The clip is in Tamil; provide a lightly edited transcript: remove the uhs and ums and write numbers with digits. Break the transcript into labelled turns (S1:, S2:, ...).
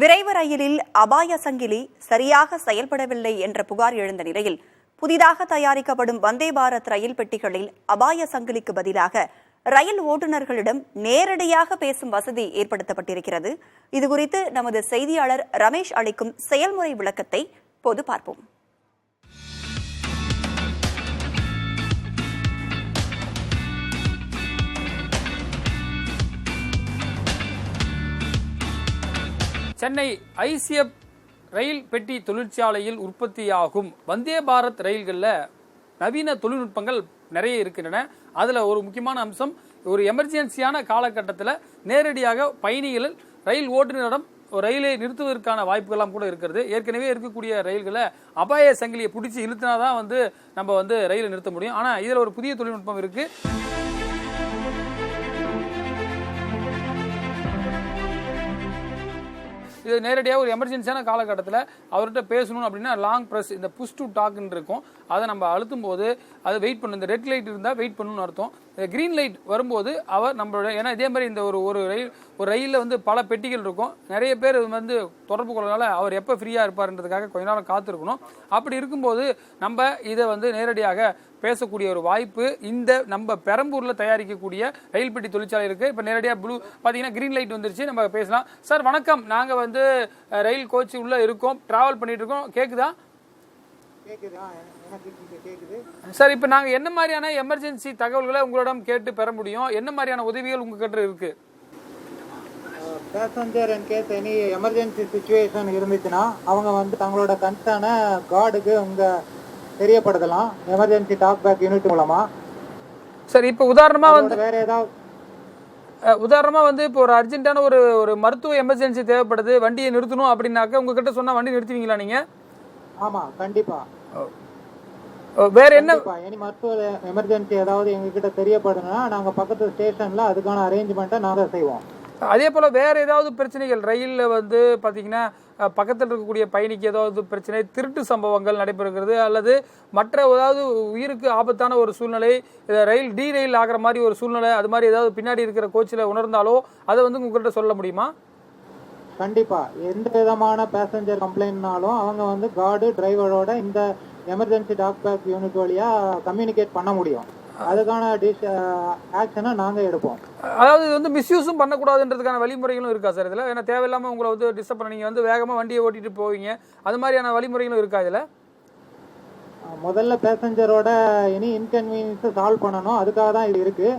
S1: விரைவு ரயிலில் அபாய சங்கிலி சரியாக செயல்படவில்லை என்ற புகார் எழுந்த நிலையில் புதிதாக தயாரிக்கப்படும் வந்தே பாரத் ரயில் பெட்டிகளில் அபாய சங்கிலிக்கு பதிலாக ரயில் ஓட்டுநர்களிடம் நேரடியாக பேசும் வசதி ஏற்படுத்தப்பட்டிருக்கிறது. இதுகுறித்து நமது செய்தியாளர் ரமேஷ் அளிக்கும் செயல்முறை விளக்கத்தை இப்போது பார்ப்போம்.
S2: சென்னை ஐசிஎஃப் ரயில் பெட்டி தொழிற்சாலையில் உற்பத்தியாகும் வந்தே பாரத் ரயில்களில் நவீன தொழில்நுட்பங்கள் நிறைய இருக்கின்றன. அதில் ஒரு முக்கியமான அம்சம், ஒரு எமர்ஜென்சியான காலகட்டத்தில் நேரடியாக பயணிகள் ரயில் ஓட்டுநரிடம் ரயிலை நிறுத்துவதற்கான வாய்ப்புகள்லாம் கூட இருக்கிறது. ஏற்கனவே இருக்கக்கூடிய ரயில்களை அபாய சங்கிலியை பிடிச்சி இழுத்தினாதான் நம்ம ரயிலை நிறுத்த முடியும். ஆனால் இதில் ஒரு புதிய தொழில்நுட்பம் இருக்கு. இது நேரடியாக ஒரு எமர்ஜென்சியான காலகட்டத்தில் அவர்கிட்ட பேசணும் அப்படின்னா லாங் ப்ரெஸ், இந்த புஷ் டு டாக்னு இருக்கும், அதை நம்ம அழுத்தும் போது அது வெயிட் பண்ணும். இந்த ரெட் லைட் இருந்தால் வெயிட் பண்ணணும்னு அர்த்தம். கிரீன் லைட் வரும்போது அவர் நம்மளோட, ஏன்னா இதே மாதிரி இந்த ஒரு ரயிலில் பல பெட்டிகள் இருக்கும், நிறைய பேர் தொடர்பு கொள்ளனால அவர் எப்போ ஃப்ரீயாக இருப்பார்ன்றதுக்காக கொஞ்ச நேரம் காத்திருக்கணும். அப்படி இருக்கும்போது நம்ம இதை நேரடியாக பேசக்கூடிய ஒரு வாய்ப்பு இந்த நம்ம பெரம்பூர்ல தயாரிக்கக்கூடிய ரயில் பெட்டி தொழிற்சாலை இருக்கு. இப்ப நேரடியா ப்ளூ பாத்தீங்கன்னா கிரீன் லைட் வந்துருச்சு, நம்ம பேசலாம். சார் வணக்கம், நாங்க ரயில் கோச் உள்ள இருக்கோம், டிராவல் பண்ணிட்டு இருக்கோம், கேக்குதா? சார், இப்ப நாங்க என்ன மாதிரியான எமர்ஜென்சி தகவல்களை உங்களிடம் கேட்டு பெற முடியும்? என்ன மாதிரியான உதவிகள் உங்ககிட்ட இருக்கு?
S3: Passenger in case any emergency situation இருந்துச்சுன்னா அவங்க தங்களோட கன்சர்னை கார்டுக்கு தெரியப்படுத்தலாம், எமர்ஜென்சி டாக் பேக் யூனிட் மூலமா.
S2: சரி, இப்ப உதாரணமா
S3: வேற ஏதாவது
S2: இப்போ ஒரு அர்ஜென்ட்டான ஒரு மருத்துவ எமர்ஜென்சி தேவைப்படுது, வண்டியை நிறுத்தணும் அப்படின்னாக்க உங்ககிட்ட சொன்னா வண்டி நிறுத்துவீங்களா நீங்க?
S3: ஆமா, கண்டிப்பா.
S2: வேற என்ன
S3: எனி மருத்துவ எமர்ஜென்சி ஏதாவது எங்ககிட்ட தெரியப்படுதுன்னா நாங்க பக்கத்து ஸ்டேஷன்ல அதுக்கான அரேஞ்ச்மெண்ட்டை நாங்க செய்வோம்.
S2: அதே போல வேற ஏதாவது பிரச்சனைகள் ரயில்ல பாத்தீங்கன்னா பக்கத்தில் இருக்கக்கூடிய பயணிக்கு ஏதாவது பிரச்சனை, திருட்டு சம்பவங்கள் நடைபெறுகிறது, அல்லது மற்ற ஏதாவது உயிருக்கு ஆபத்தான ஒரு சூழ்நிலை, ரயில் ரயில் ஆகிற மாதிரி ஒரு சூழ்நிலை, அது மாதிரி ஏதாவது பின்னாடி இருக்கிற கோச்சில் உணர்ந்தாலோ அதை உங்கள்கிட்ட சொல்ல முடியுமா?
S3: கண்டிப்பா. எந்த விதமான பேசஞ்சர் கம்ப்ளைண்ட்னாலும் அவங்க கார்டு டிரைவரோட இந்த எமர்ஜென்சி டாக் பேக் யூனிட் வழியா கம்யூனிகேட் பண்ண முடியும். அதுக்கான ஆக்ஷனை நாங்க எடுப்போம்.
S2: அதாவது மிஸ்யூஸும் பண்ணக்கூடாதுன்றதுக்கான வழிமுறைகளும் இருக்கா சார் இதுல? ஏன்னா தேவையில்லாம உங்களை டிஸ்டர்ப் பண்ண, நீங்க வேகமா வண்டியை ஓட்டிட்டு போவீங்க, அது மாதிரியான வழிமுறைகளும் இருக்கா இதுல?
S3: முதல்ல பேசஞ்சரோட எனி இன்கன்வீனியன்ஸ் சால்வ் பண்ணணும், அதுக்காக தான் இது இருக்கு.